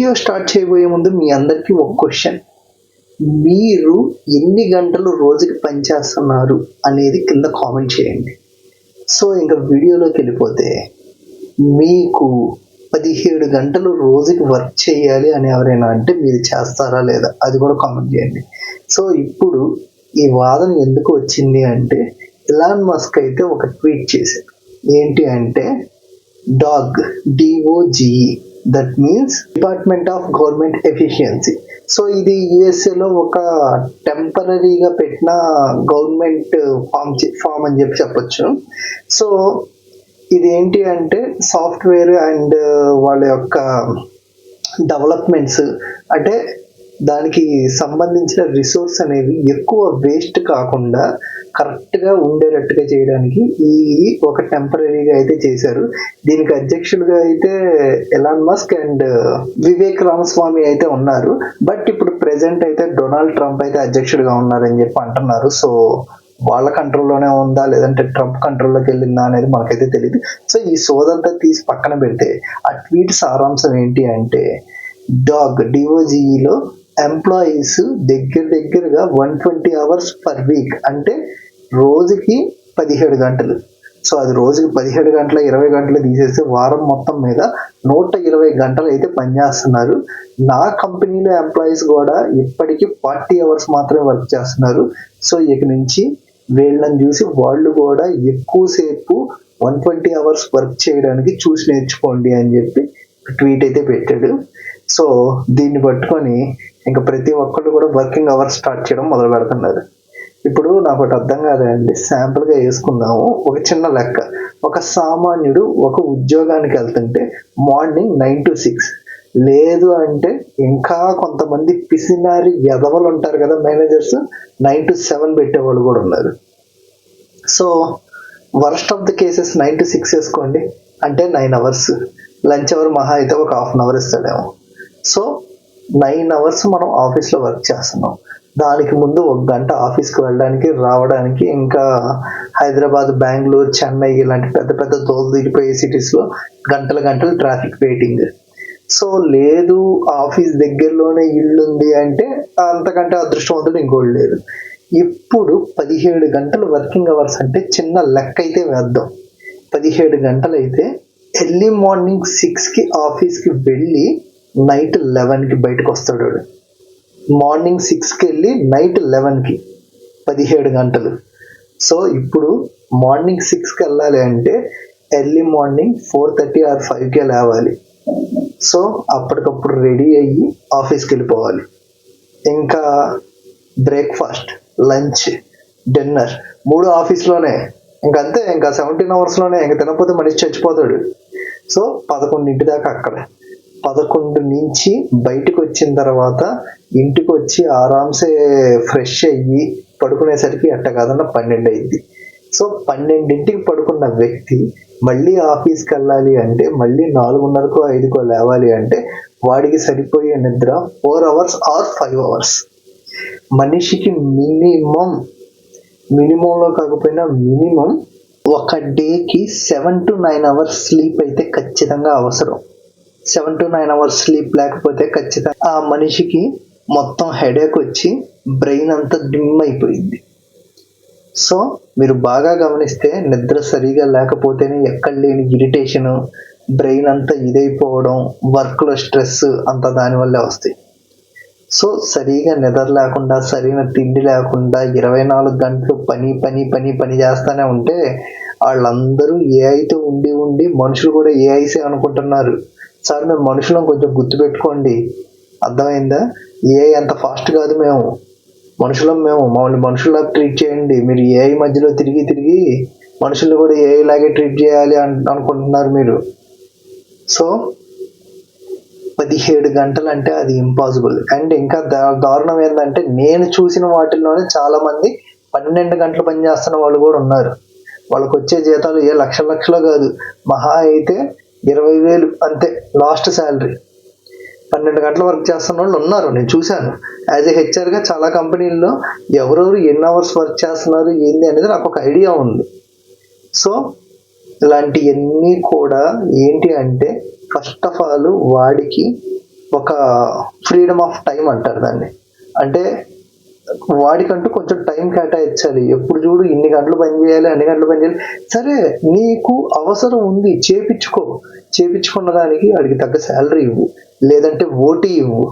Video start చేయబోయే ముందు మీ అందరికీ ఒక క్వశ్చన్. మీరు ఎన్ని గంటలు రోజుకి పనిచేస్తున్నారు అనేది కింద కామెంట్ చేయండి. సో ఇంకా వీడియోలోకి వెళ్ళిపోతే, మీకు 17 గంటలు రోజుకి వర్క్ చేయాలి అని ఎవరైనా అంటే మీరు చేస్తారా లేదా అది కూడా కామెంట్ చేయండి. సో ఇప్పుడు ఈ వాదన ఎందుకు వచ్చింది అంటే, ఎలాన్ మస్క్ అయితే ఒక ట్వీట్ చేశారు. ఏంటి అంటే, DOGE, that means department of government efficiency. So ఇది యుఎస్ఏలో ఒక టెంపరీగా పెట్టిన గవర్నమెంట్ ఫామ్ అని చెప్పొచ్చు. సో ఇది ఏంటి అంటే, సాఫ్ట్వేర్ అండ్ వాళ్ళ యొక్క డెవలప్మెంట్స్, అంటే దానికి సంబంధించిన రిసోర్స్ అనేవి ఎక్కువ వేస్ట్ కాకుండా కరెక్ట్గా ఉండేటట్టుగా చేయడానికి ఈ ఒక టెంపరీగా అయితే చేశారు. దీనికి అధ్యక్షులుగా అయితే Elon Musk and Vivek Ramaswamy అయితే ఉన్నారు. బట్ ఇప్పుడు ప్రెసెంట్ అయితే డొనాల్డ్ ట్రంప్ అయితే అధ్యక్షుడిగా ఉన్నారని చెప్పి అంటున్నారు. సో వాళ్ళ కంట్రోల్లోనే ఉందా లేదంటే ట్రంప్ కంట్రోల్లోకి వెళ్ళిందా అనేది మనకైతే తెలియదు. సో ఈ సోదంతా తీసి పక్కన పెడితే, ఆ ట్వీట్ సారాంశం ఏంటి అంటే, DOGEలో ఎంప్లాయీస్ దగ్గరగా 120 hours పర్ వీక్, అంటే రోజుకి 17 గంటలు. సో అది రోజుకి 17 గంటల 20 గంటలు తీసేసి వారం మొత్తం మీద 120 గంటలు అయితే పనిచేస్తున్నారు. నా కంపెనీలో ఎంప్లాయీస్ కూడా ఇప్పటికీ 40 hours మాత్రమే వర్క్ చేస్తున్నారు. సో ఇక నుంచి వీళ్ళని చూసి వాళ్ళు కూడా ఎక్కువసేపు 120 hours వర్క్ చేయడానికి చూసి నేర్చుకోండి అని చెప్పి ట్వీట్ అయితే పెట్టాడు. సో దీన్ని పట్టుకొని ఇంకా ప్రతి ఒక్కళ్ళు కూడా వర్కింగ్ అవర్స్ స్టార్ట్ చేయడం మొదలు పెడుతున్నారు. ఇప్పుడు నాకు ఒకటి అర్థం కాదండి, శాంపుల్గా వేసుకుందాము. ఒక చిన్న లెక్క, ఒక సామాన్యుడు ఒక ఉద్యోగానికి వెళ్తుంటే మార్నింగ్ 9 to 6, లేదు అంటే ఇంకా కొంతమంది పిసినారి ఎదవలు ఉంటారు కదా మేనేజర్స్, 9 to 7 పెట్టేవాళ్ళు కూడా ఉన్నారు. So worst of the cases 9 to 6 వేసుకోండి, అంటే 9 hours. లంచ్ అవర్ మహా అయితే ఒక 1/2 hour ఇస్తాడేమో. సో 9 hours మనం ఆఫీస్లో వర్క్ చేస్తున్నాం. దానికి ముందు 1 గంట ఆఫీస్కి వెళ్ళడానికి రావడానికి, ఇంకా హైదరాబాద్, బెంగళూరు, చెన్నై ఇలాంటి పెద్ద తోలు దిగిపోయే సిటీస్లో గంటలు ట్రాఫిక్ వెయిటింగ్. సో లేదు ఆఫీస్ దగ్గరలోనే ఇల్లు ఉంది అంటే అంతకంటే అదృష్టవంతుడు ఇంకోటి లేదు. ఇప్పుడు 17 గంటలు వర్కింగ్ అవర్స్ అంటే చిన్న లెక్క అయితే వేద్దాం. 17 గంటలు అయితే ఎర్లీ మార్నింగ్ 6కి ఆఫీస్కి వెళ్ళి నైట్ 11కి బయటకు వస్తాడు. మార్నింగ్ 6కి వెళ్ళి నైట్ 11కి 17 గంటలు. సో ఇప్పుడు మార్నింగ్ 6కి వెళ్ళాలి అంటే ఎర్లీ మార్నింగ్ 4:30 or 5కే లేవాలి. సో అప్పటికప్పుడు రెడీ అయ్యి ఆఫీస్కి వెళ్ళిపోవాలి. ఇంకా బ్రేక్ఫాస్ట్, లంచ్, డిన్నర్ 3 ఆఫీస్లోనే. ఇంకంతే, ఇంకా 17 hours ఇంకా తినకపోతే మనిషి చచ్చిపోతాడు. సో 11 దాకా అక్కడ. 11 నుంచి బయటకు వచ్చిన తర్వాత ఇంటికి వచ్చి ఆరామ్సే ఫ్రెష్ అయ్యి పడుకునేసరికి ఎట్ట కాదన్న 12 అయింది. సో 12కి పడుకున్న వ్యక్తి మళ్ళీ ఆఫీస్కి వెళ్ళాలి అంటే, మళ్ళీ 4:30కో 5కో లేవాలి అంటే వాడికి సరిపోయే నిద్ర 4 hours or 5 hours. మనిషికి మినిమంలో కాకపోయినా మినిమం ఒక డేకి 7 to 9 hours స్లీప్ అయితే ఖచ్చితంగా అవసరం. 7 to 9 hours స్లీప్ లేకపోతే ఖచ్చితంగా ఆ మనిషికి మొత్తం హెడేక్ వచ్చి బ్రెయిన్ అంతా డిమ్ అయిపోయింది. సో మీరు బాగా గమనిస్తే, నిద్ర సరిగా లేకపోతేనే ఎక్కడ లేని ఇరిటేషను, బ్రెయిన్ అంతా ఇదైపోవడం, వర్క్లో స్ట్రెస్ అంతా దానివల్లే వస్తాయి. సో సరిగా నిద్ర లేకుండా, సరైన తిండి లేకుండా 24 గంటలు పని చేస్తూనే ఉంటే వాళ్ళందరూ ఏఐతో ఉండి మనుషులు కూడా ఏఐసే అనుకుంటున్నారు. సార్ మేము మనుషులను కొంచెం గుర్తుపెట్టుకోండి, అర్థమైందా? ఏఐ అంత ఫాస్ట్ కాదు, మేము మమ్మల్ని మనుషుల్లాగా ట్రీట్ చేయండి. మీరు ఏఐ మధ్యలో తిరిగి మనుషులు కూడా ఏఐ లాగే ట్రీట్ చేయాలి అనుకుంటున్నారు మీరు. సో 17 గంటలు అంటే అది ఇంపాసిబుల్. అండ్ ఇంకా దారుణం ఏంటంటే, నేను చూసిన వాటిల్లోనే చాలా మంది 12 గంటలు పనిచేస్తున్న వాళ్ళు కూడా ఉన్నారు. వాళ్ళకి వచ్చే జీతాలు ఏ లక్షలో కాదు, మహా అయితే 20,000 అంతే లాస్ట్ శాలరీ. 12 గంటల వర్క్ చేస్తున్న వాళ్ళు ఉన్నారు, నేను చూశాను. యాజ్ ఏ హెచ్ఆర్గా చాలా కంపెనీల్లో ఎవరెవరు ఎన్ని అవర్స్ వర్క్ చేస్తున్నారు ఏంది అనేది నాకు ఒక ఐడియా ఉంది. సో ఇలాంటివన్నీ కూడా ఏంటి అంటే, ఫస్ట్ ఆఫ్ ఆల్ వాడికి ఒక ఫ్రీడమ్ ఆఫ్ టైం అంటారు దాన్ని. అంటే వాడికంటూ కొంచెం టైం కేటాయించాలి. ఎప్పుడు చూడు ఇన్ని గంటలు పని చేయాలి, అన్ని గంటలు పని చేయాలి. సరే నీకు అవసరం ఉంది, చేపించుకున్న దానికి వాడికి తగ్గ శాలరీ ఇవ్వు, లేదంటే ఓటీ ఇవ్వు,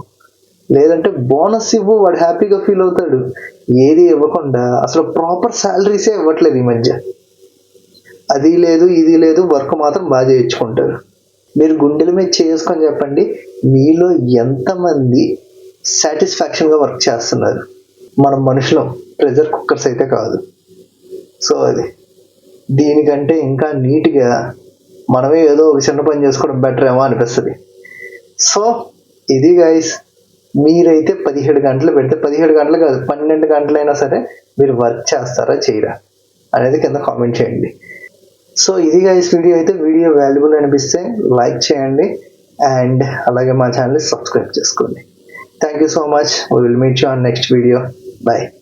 లేదంటే బోనస్ ఇవ్వు, వాడు హ్యాపీగా ఫీల్ అవుతాడు. ఏది ఇవ్వకుండా అసలు ప్రాపర్ శాలరీసే ఇవ్వట్లేదు ఈ మధ్య. అది లేదు ఇది లేదు, వర్క్ మాత్రం బాగా చేయించుకుంటారు. మీరు గుండెల మీద చేసుకొని చెప్పండి, మీలో ఎంతమంది సాటిస్ఫాక్షన్గా వర్క్ చేస్తున్నారు? మనం మనుషులం, ప్రెజర్ కుక్కర్స్ అయితే కాదు. సో అది దీనికంటే ఇంకా నీట్గా మనమే ఏదో ఒక చిన్న పని చేసుకోవడం బెటర్ ఏమో అనిపిస్తుంది. సో ఇది గైస్, మీరైతే 17 గంటలు పెడితే 17 గంటలు కాదు 12 గంటలైనా సరే మీరు వర్క్ చేస్తారా చేయరా అనేది కింద కామెంట్ చేయండి. సో ఇది గైస్ వీడియో. అయితే వీడియో వాల్యుబుల్ అనిపిస్తే లైక్ చేయండి అండ్ అలాగే మా ఛానల్ని సబ్స్క్రైబ్ చేసుకోండి. Thank you so much. We will meet you on next video. Bye.